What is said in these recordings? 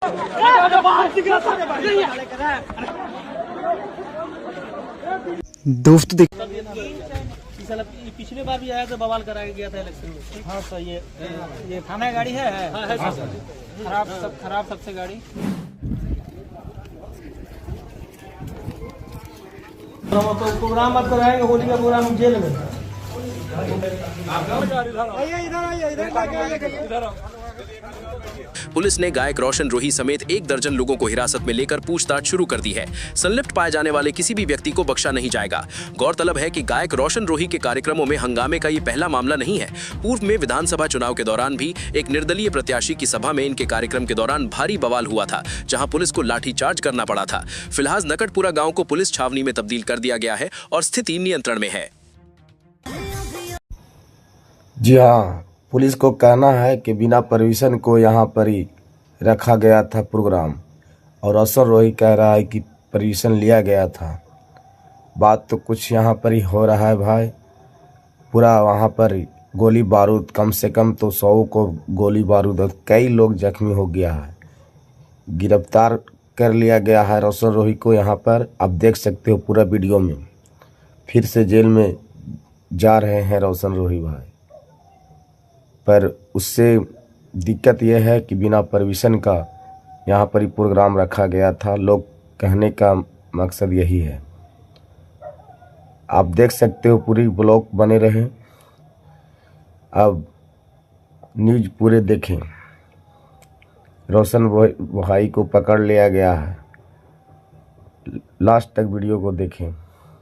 दोस्त देख पिछले बार भी आया तो बवाल करा के गया था इलेक्शन में। हाँ सर, ये थाना गाड़ी है। हाँ है सर। खराब सबसे गाड़ी। प्रोग्राम आप कराएंगे होली का प्रोग्राम जेल में। पुलिस ने गायक रोशन रोही समेत 1 दर्जन लोगों को हिरासत में लेकर पूछताछ शुरू कर दी है। संलिप्त पाए जाने वाले किसी भी व्यक्ति को बख्शा नहीं जाएगा। गौरतलब है कि गायक रोशन रोही के कार्यक्रमों में हंगामे का ये पहला मामला नहीं है। पूर्व में विधानसभा चुनाव के दौरान भी एक निर्दलीय प्रत्याशी की सभा में इनके कार्यक्रम के दौरान भारी बवाल हुआ था, जहां पुलिस को लाठीचार्ज करना पड़ा था। फिलहाल नकटपुरा गाँव को पुलिस छावनी में तब्दील कर दिया गया है और स्थिति नियंत्रण में है। जी हाँ, पुलिस को कहना है कि बिना परमिशन को यहाँ पर ही रखा गया था प्रोग्राम, और रोशन रोही कह रहा है कि परमिशन लिया गया था। बात तो कुछ यहाँ पर ही हो रहा है भाई। पूरा वहाँ पर गोली बारूद, कम से कम तो 100 को गोली बारूद, और कई लोग जख्मी हो गया है। गिरफ्तार कर लिया गया है रोशन रोही को। यहाँ पर आप देख सकते हो पूरा वीडियो में। फिर से जेल में जा रहे हैं रोशन रोही भाई, पर उससे दिक्कत यह है कि बिना परमिशन का यहाँ पर ही प्रोग्राम रखा गया था। लोग कहने का मकसद यही है। आप देख सकते हो पूरी ब्लॉग बने रहे। अब न्यूज़ पूरे देखें। रोशन भाई को पकड़ लिया गया है। लास्ट तक वीडियो को देखें।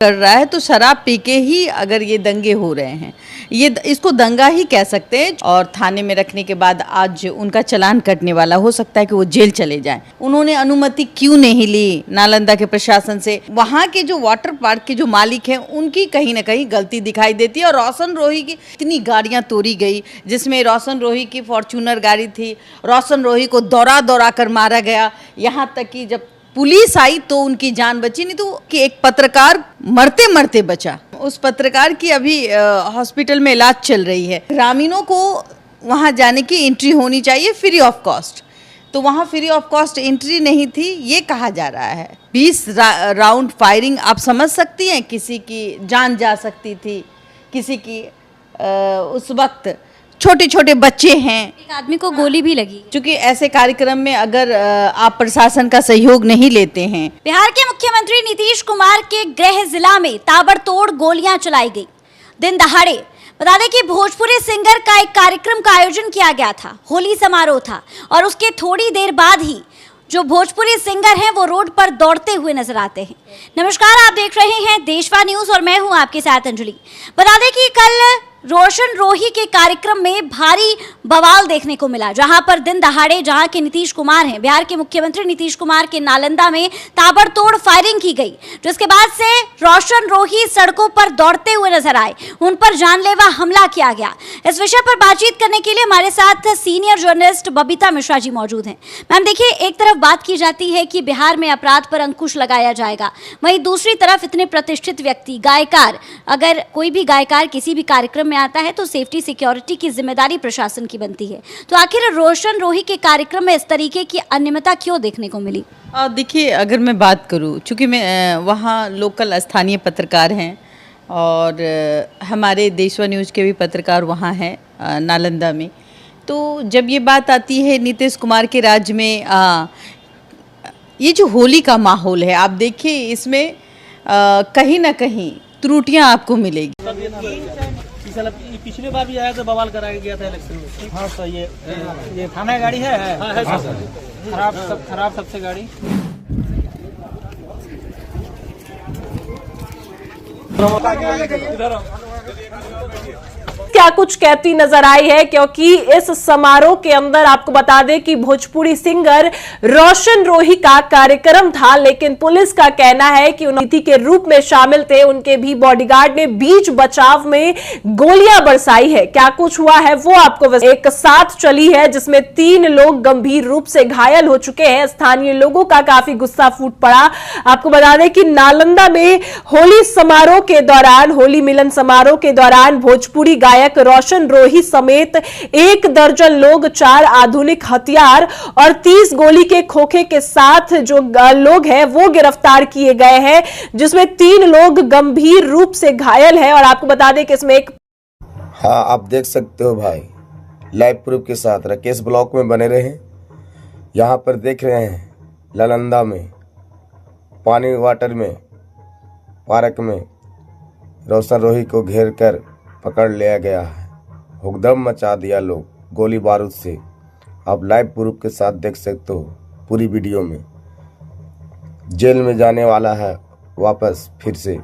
कर रहा है तो शराब पी के ही अगर ये दंगे हो रहे हैं, ये इसको दंगा ही कह सकते हैं। और थाने में रखने के बाद आज उनका चालान कटने वाला, हो सकता है कि वो जेल चले जाएं। उन्होंने अनुमति क्यों नहीं ली नालंदा के प्रशासन से? वहाँ के जो वाटर पार्क के जो मालिक हैं उनकी कहीं ना कहीं गलती दिखाई देती है। और रोशन रोही की इतनी गाड़ियाँ तोड़ी गई, जिसमें रोशन रोही की फॉर्च्यूनर गाड़ी थी। रोशन रोही को दौड़ा कर मारा गया। यहाँ तक कि जब पुलिस आई तो उनकी जान बची, नहीं तो कि एक पत्रकार मरते मरते बचा। उस पत्रकार की अभी हॉस्पिटल में इलाज चल रही है। ग्रामीणों को वहां जाने की एंट्री होनी चाहिए फ्री ऑफ कॉस्ट, तो वहां फ्री ऑफ कॉस्ट एंट्री नहीं थी, ये कहा जा रहा है। 20 राउंड फायरिंग, आप समझ सकती हैं, किसी की जान जा सकती थी, किसी की उस वक्त छोटे छोटे बच्चे हैं। एक आदमी को गोली भी लगी। क्योंकि ऐसे कार्यक्रम में अगर आप प्रशासन का सहयोग नहीं लेते हैं। बिहार के मुख्यमंत्री नीतीश कुमार के गृह जिला में ताबड़तोड़ गोलियां चलाई गई दिन दहाड़े। बता दें कि भोजपुरी सिंगर का एक कार्यक्रम का आयोजन किया गया था, होली समारोह था, और उसके थोड़ी देर बाद ही जो भोजपुरी सिंगर हैं वो रोड पर दौड़ते हुए नजर आते हैं। नमस्कार, आप देख रहे हैं देशवा न्यूज और मैं हूं आपके साथ अंजलि। बता दें कि कल रोशन रोही के कार्यक्रम में भारी बवाल देखने को मिला, जहां पर दिन दहाड़े, जहां के नीतीश कुमार हैं, बिहार के मुख्यमंत्री नीतीश कुमार के नालंदा में ताबड़तोड़ फायरिंग की गई, जिसके बाद से रोशन रोही सड़कों पर दौड़ते हुए नजर आए, उन पर जानलेवा हमला किया गया। इस विषय पर बातचीत करने के लिए हमारे साथ सीनियर जर्नलिस्ट बबीता मिश्रा जी मौजूद हैं। मैम देखिए, एक तरफ बात की जाती है कि बिहार में अपराध पर अंकुश लगाया जाएगा, वहीं दूसरी तरफ इतने प्रतिष्ठित व्यक्ति, गायकार, अगर कोई भी गायकार किसी भी कार्यक्रम में आता है तो सेफ्टी सिक्योरिटी की जिम्मेदारी प्रशासन की बनती है। तो आखिर रोशन रोही के कार्यक्रम में इस तरीके की अनियमितता क्यों देखने को मिली? देखिए, अगर मैं बात करूं, चूंकि मैं वहाँ लोकल स्थानीय पत्रकार हैं और हमारे देशवा न्यूज़ के भी पत्रकार वहाँ हैं नालंदा में, तो जब ये बात आती है नीतीश कुमार के राज्य में, ये जो होली का माहौल है, आप देखिए इसमें कहीं ना कहीं त्रुटियां आपको मिलेगी। पिछले बार भी आया तो बवाल करा के गया था इलेक्शन में। हाँ सर, ये थाना गाड़ी है। हाँ है सर। खराब सबसे गाड़ी। क्या कुछ कहती नजर आई है, क्योंकि इस समारोह के अंदर आपको बता दें कि भोजपुरी सिंगर रोशन रोही का कार्यक्रम था, लेकिन पुलिस का कहना है कि अतिथि के रूप में शामिल थे। उनके भी बॉडीगार्ड ने बीच बचाव में गोलियां बरसाई है। क्या कुछ हुआ है वो आपको एक साथ चली है, जिसमें 3 लोग गंभीर रूप से घायल हो चुके हैं। स्थानीय लोगों का काफी गुस्सा फूट पड़ा। आपको बता दें कि नालंदा में होली समारोह के दौरान, होली मिलन समारोह के दौरान भोजपुरी गायक गायक रोशन रोही समेत 1 दर्जन लोग 4 आधुनिक हथियार और 30 गोली के खोखे के साथ जो लोग हैं वो गिरफ्तार किए गए हैं, जिसमें 3 लोग गंभीर रूप से घायल हैं। और आपको बता दें कि इसमें एक हाँ, आप देख सकते हो भाई, लाइव प्रूफ के साथ राकेश ब्लॉक में बने रहे। यहाँ पर देख रहे हैं नालंदा में पानी वाटर में पार्क में रोशन रोही को घेर कर पकड़ लिया गया है। हुकदम मचा दिया लोग गोली बारूद से। आप लाइव प्रूफ के साथ देख सकते हो पूरी वीडियो में। जेल में जाने वाला है वापस फिर से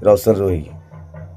रोशन रोही।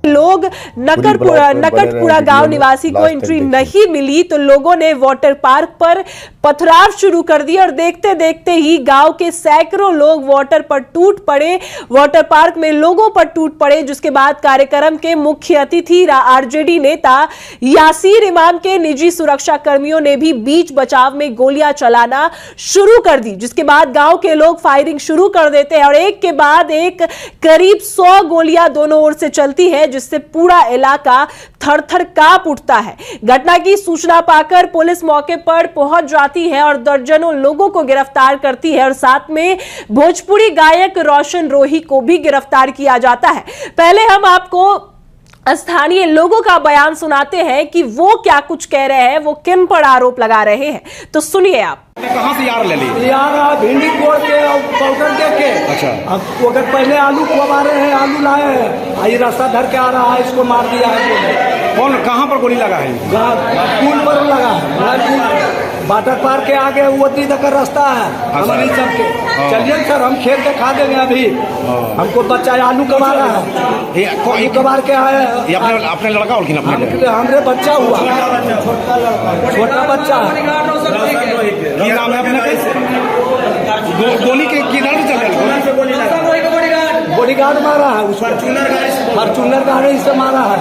लोग नकटपुरा गांव निवासी को एंट्री नहीं मिली तो लोगों ने वाटर पार्क पर पथराव शुरू कर दिया और देखते देखते ही गांव के सैकड़ों लोग वाटर पर टूट पड़े, वाटर पार्क में लोगों पर टूट पड़े। जिसके बाद कार्यक्रम के मुख्य अतिथि आरजेडी नेता यासीर इमाम के निजी सुरक्षा कर्मियों ने भी बीच बचाव में गोलियां चलाना शुरू कर दी, जिसके बाद गांव के लोग फायरिंग शुरू कर देते हैं और एक के बाद एक करीब 100 गोलियां दोनों ओर से चलती है, जिससे पूरा इलाका थर-थर कांप उठता है। घटना की सूचना पाकर पुलिस मौके पर पहुंच जाती है और दर्जनों लोगों को गिरफ्तार करती है और साथ में भोजपुरी गायक रोशन रोही को भी गिरफ्तार किया जाता है। पहले हम आपको स्थानीय लोगों का बयान सुनाते हैं कि वो क्या कुछ कह रहे हैं, वो किन पर आरोप लगा रहे हैं, तो सुनिए आप। कहाँ से यार ले ली? यार भिंडी कोड़ के और पाउडर दे के। अच्छा। अब अगर पहले आलू खवा रहे हैं, आलू लाए हैं, ये रास्ता धर के आ रहा है, इसको मार दिया है। कौन कहाँ पर गोली लगा है? पुल पर लगा है, वाटर पार्क के आगे वो तक का रास्ता है। हमारी सबके चलिए सर, हम खेल के खा देंगे अभी। हमको बच्चा आलू कमा रहा है, आलू कबार के आए हैं। अपने लड़का और हमरे बच्चा हुआ, छोटा बच्चा। क्या नाम है अपने? गोली के किनारे चल रहा, बॉडीगार्ड मारा है, फॉर्चूनर गाड़ी से मारा है।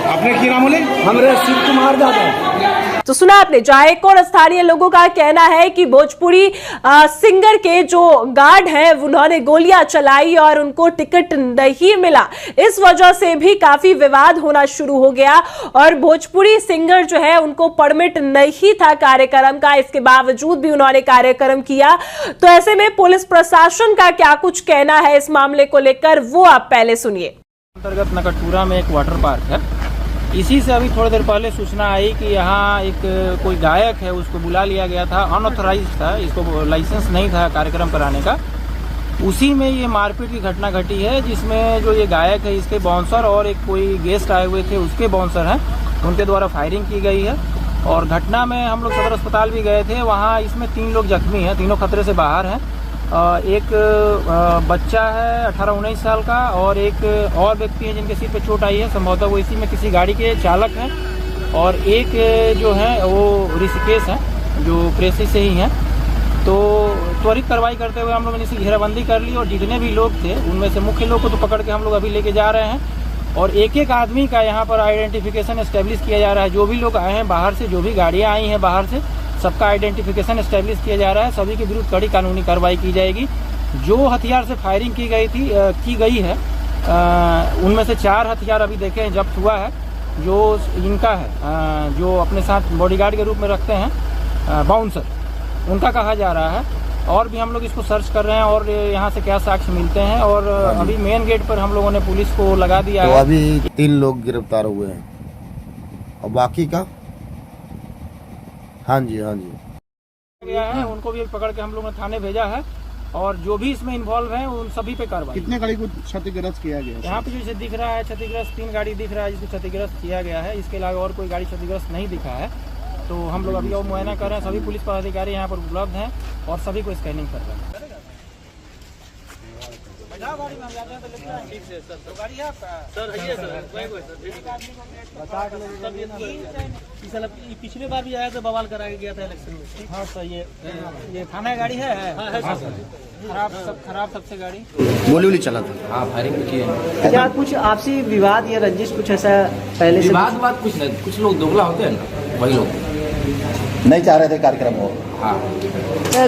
अपने की नाम बोले? हमरे शिव कुमार यादव। तो सुना आपने, जहां एक और स्थानीय लोगों का कहना है कि भोजपुरी सिंगर के जो गार्ड हैं उन्होंने गोलियां चलाई और उनको टिकट नहीं मिला। इस वजह से भी काफी विवाद होना शुरू हो गया और भोजपुरी सिंगर जो है उनको परमिट नहीं था कार्यक्रम का, इसके बावजूद भी उन्होंने कार्यक्रम किया। तो ऐसे में पुलिस प्रशासन का क्या कुछ कहना है इस मामले को लेकर, वो आप पहले सुनिए। अंतर्गत नकटपुरा में एक वाटर पार्क है। इसी से अभी थोड़ी देर पहले सूचना आई कि यहाँ एक कोई गायक है, उसको बुला लिया गया था, अनऑथराइज था, इसको लाइसेंस नहीं था कार्यक्रम कराने का। उसी में ये मारपीट की घटना घटी है, जिसमें जो ये गायक है इसके बाउंसर और एक कोई गेस्ट आए हुए थे उसके बाउंसर हैं, उनके द्वारा फायरिंग की गई है। और घटना में हम लोग सदर अस्पताल भी गए थे, वहाँ इसमें 3 लोग जख्मी हैं, तीनों खतरे से बाहर हैं। एक बच्चा है 18-19 साल का और एक और व्यक्ति है जिनके सिर पे चोट आई है, संभवतः वो इसी में किसी गाड़ी के चालक हैं। और एक जो है वो ऋषिकेश है, जो प्रेसी से ही हैं। तो त्वरित कार्रवाई करते हुए हम लोगों ने इसकी घेराबंदी कर ली और जितने भी लोग थे उनमें से मुख्य लोग को तो पकड़ के हम लोग अभी लेके जा रहे हैं और एक एक आदमी का यहाँ पर आइडेंटिफिकेशन एस्टेब्लिश किया जा रहा है। जो भी लोग आए हैं बाहर से, जो भी गाड़ियाँ आई हैं बाहर से, सबका आइडेंटिफिकेशन एस्टेब्लिश किया जा रहा है। सभी के विरुद्ध कड़ी कानूनी कार्रवाई की जाएगी। जो हथियार से फायरिंग की गई है उनमें से 4 हथियार अभी देखे हैं जब्त हुआ है, जो इनका है, जो अपने साथ बॉडीगार्ड के रूप में रखते हैं बाउंसर, उनका कहा जा रहा है। और भी हम लोग इसको सर्च कर रहे हैं और यहाँ से क्या साक्ष्य मिलते हैं। और अभी मेन गेट पर हम लोगों ने पुलिस को लगा दिया है। तो अभी 3 लोग गिरफ्तार हुए हैं और बाकी का हाँ जी गया है, उनको भी पकड़ के हम लोगों ने थाने भेजा है और जो भी इसमें इन्वॉल्व हैं उन सभी पे कार्रवाई। कितने गाड़ी को क्षतिग्रस्त किया गया? यहाँ पे जो दिख रहा है क्षतिग्रस्त 3 गाड़ी दिख रहा है जिसको क्षतिग्रस्त किया गया है। इसके अलावा और कोई गाड़ी क्षतिग्रस्त नहीं दिखा है। तो हम लोग अभी और मुआयना कर रहे हैं। सभी पुलिस पदाधिकारी यहाँ पर उपलब्ध हैं और सभी को स्कैनिंग कर रहे हैं। पिछले बार भी आया था, बवाल करा के गया था इलेक्शन में। हाँ सर, ये थाना गाड़ी है। हाँ सर, खराब सबसे गाड़ी गोली चला था। हाँ, फायरिंग की है। क्या कुछ आपसी विवाद या रंजिश कुछ ऐसा पहले से? विवाद कुछ नहीं, कुछ लोग दोगला होते हैं ना, वही लोग नहीं चाह रहे थे कार्यक्रम हो। हाँ,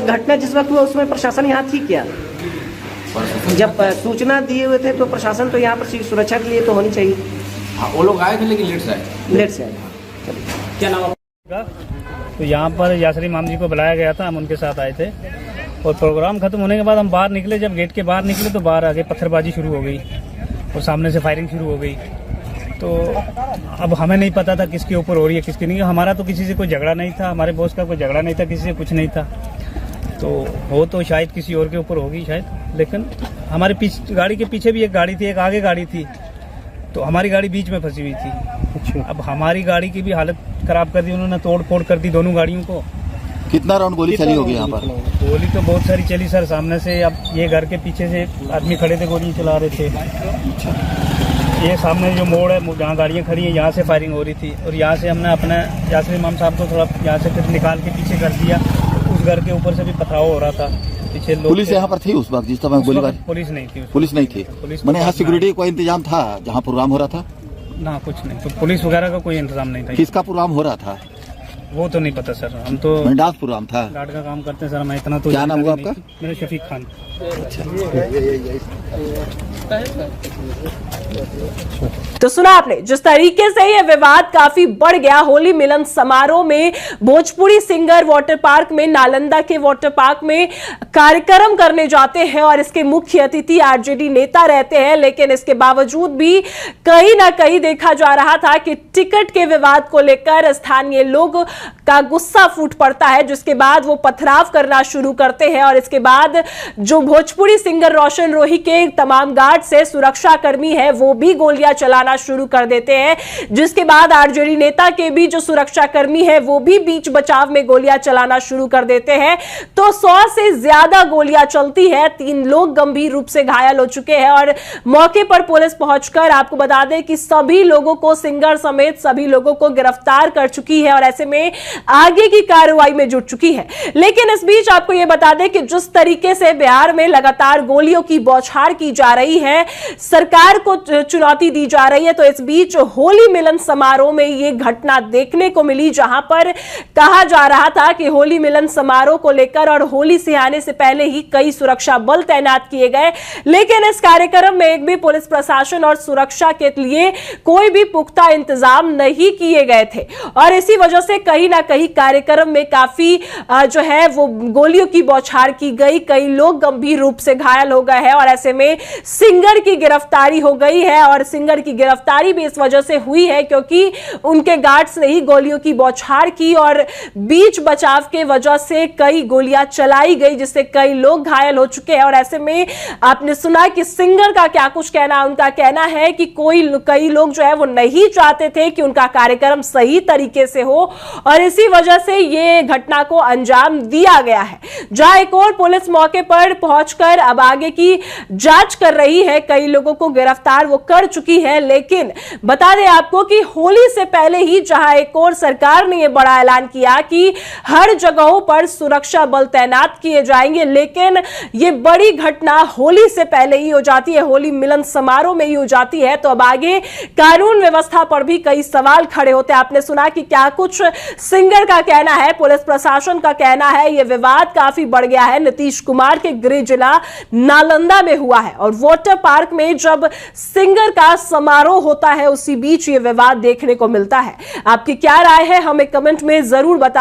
घटना जिस वक्त हुआ उसमें प्रशासन यहाँ थी क्या? जब सूचना दिए हुए थे तो प्रशासन तो यहाँ पर सुरक्षा के लिए तो होनी चाहिए। हाँ वो लोग आए थे लेकिन लेट से आए। लेट से आए। क्या नाम आपका? तो यहाँ पर यासरी माम जी को बुलाया गया था, हम उनके साथ आए थे और प्रोग्राम खत्म होने के बाद हम बाहर निकले। जब गेट के बाहर निकले तो बाहर आगे पत्थरबाजी शुरू हो गई और सामने से फायरिंग शुरू हो गई। तो अब हमें नहीं पता था किसके ऊपर हो रही है किसके नहीं। हमारा तो किसी से कोई झगड़ा नहीं था, हमारे बॉस का कोई झगड़ा नहीं था, किसी से कुछ नहीं था। तो हो तो शायद किसी और के ऊपर होगी शायद, लेकिन हमारे गाड़ी के पीछे भी एक गाड़ी थी, एक आगे गाड़ी थी, तो हमारी गाड़ी बीच में फंसी हुई थी। अच्छा। अब हमारी गाड़ी की भी हालत खराब कर दी उन्होंने, तोड़ फोड़ कर दी दोनों गाड़ियों को। कितना राउंड गोली चली होगी यहाँ पर? गोली तो बहुत सारी चली सर, सामने से। अब ये घर के पीछे से आदमी खड़े थे, गोली चला रहे थे। ये सामने जो मोड़ है जहाँ गाड़ियाँ खड़ी हैं, यहाँ से फायरिंग हो रही थी और यहाँ से हमने अपने यासर इमाम साहब को थोड़ा यहाँ से फिर निकाल के पीछे कर दिया। उस घर के ऊपर से भी पथराव हो रहा था, पीछे लोग। पुलिस यहाँ पर थी उस वक्त जिस समय गोलीबारी? पुलिस नहीं थी। पुलिस नहीं थी? मैंने यहाँ सिक्योरिटी का इंतजाम था जहाँ प्रोग्राम हो रहा था? ना कुछ नहीं, तो पुलिस वगैरह का कोई इंतजाम नहीं था। किसका प्रोग्राम हो रहा था वो तो नहीं पता सर, हम तो डांस प्रोग्राम था। गार्ड का काम करते हैं सर, मैं इतना तो। क्या नाम हुआ आपका? मेरा शफीक खान। तो सुना आपने जिस तरीके से यह विवाद काफी बढ़ गया होली मिलन समारोह में। भोजपुरी सिंगर वाटर पार्क में, नालंदा के वाटर पार्क में कार्यक्रम करने जाते हैं और इसके मुख्य अतिथि आरजेडी नेता रहते हैं, लेकिन इसके बावजूद भी कहीं ना कहीं देखा जा रहा था कि टिकट के विवाद को लेकर स्थानीय लोग का गुस्सा फूट पड़ता है, जिसके बाद वो पथराव करना शुरू करते हैं और इसके बाद जो भोजपुरी सिंगर रोशन रोही के तमाम गार्ड से सुरक्षा कर्मी है वो भी गोलियां चलाना शुरू कर देते हैं, जिसके बाद आरजेडी नेता के भी जो सुरक्षा कर्मी है वो भी बीच बचाव में गोलियां चलाना शुरू कर देते हैं। तो 100 से ज्यादा गोलियां चलती है, 3 लोग गंभीर रूप से घायल हो चुके हैं और मौके पर पुलिस पहुंचकर आपको बता दें कि सभी लोगों को, सिंगर समेत सभी लोगों को गिरफ्तार कर चुकी है और ऐसे में आगे की कार्रवाई में जुट चुकी है। लेकिन इस बीच आपको यह बता दें कि जिस तरीके से बिहार में लगातार गोलियों की बौछार की जा रही है, सरकार को चुनौती दी जा रही है, तो इस बीच होली मिलन समारोह में यह घटना देखने को मिली, जहां पर कहा जा रहा था कि होली मिलन समारोह को लेकर और होली से आने से पहले ही कई सुरक्षा बल तैनात किए गए, लेकिन इस कार्यक्रम में एक भी पुलिस प्रशासन और सुरक्षा के लिए कोई भी पुख्ता इंतजाम नहीं किए गए थे और इसी वजह से कहीं ना कहीं कार्यक्रम में काफी जो है वो गोलियों की बौछार की गई, कई लोग गंभीर रूप से घायल हो गए हैं और ऐसे में सिंगर की गिरफ्तारी हो गई है और सिंगर की गिरफ्तारी भी इस वजह से हुई है क्योंकि उनके गार्ड्स ने ही गोलियों की बौछार की और बीच बचाव के वजह से कई गोलियां चलाई गई, जिससे कई लोग घायल हो चुके हैं और ऐसे में आपने सुना कि सिंगर का क्या कुछ कहना। उनका कहना है कि कई लोग जो है वो नहीं चाहते थे कि उनका कार्यक्रम सही तरीके से हो और इसी वजह से ये घटना को अंजाम दिया गया है। जहां एक और पुलिस मौके पर पहुंचकर अब आगे की जांच कर रही है, कई लोगों को गिरफ्तार वो कर चुकी है। लेकिन बता दें आपको कि होली से पहले ही जहां एक और सरकार ने यह बड़ा ऐलान किया कि हर जगहों पर सुरक्षा बल तैनात किए जाएंगे, लेकिन ये बड़ी घटना होली से पहले ही हो जाती है, होली मिलन समारोह में ही हो जाती है, तो अब आगे कानून व्यवस्था पर भी कई सवाल खड़े होते हैं। आपने सुना कि क्या कुछ सिंगर का कहना है, पुलिस प्रशासन का कहना है, यह विवाद काफी बढ़ गया है। नीतीश कुमार के गृह जिला नालंदा में हुआ है और वाटर पार्क में जब सिंगर का समारोह होता है उसी बीच ये विवाद देखने को मिलता है। आपकी क्या राय है हमें कमेंट में जरूर बताएं।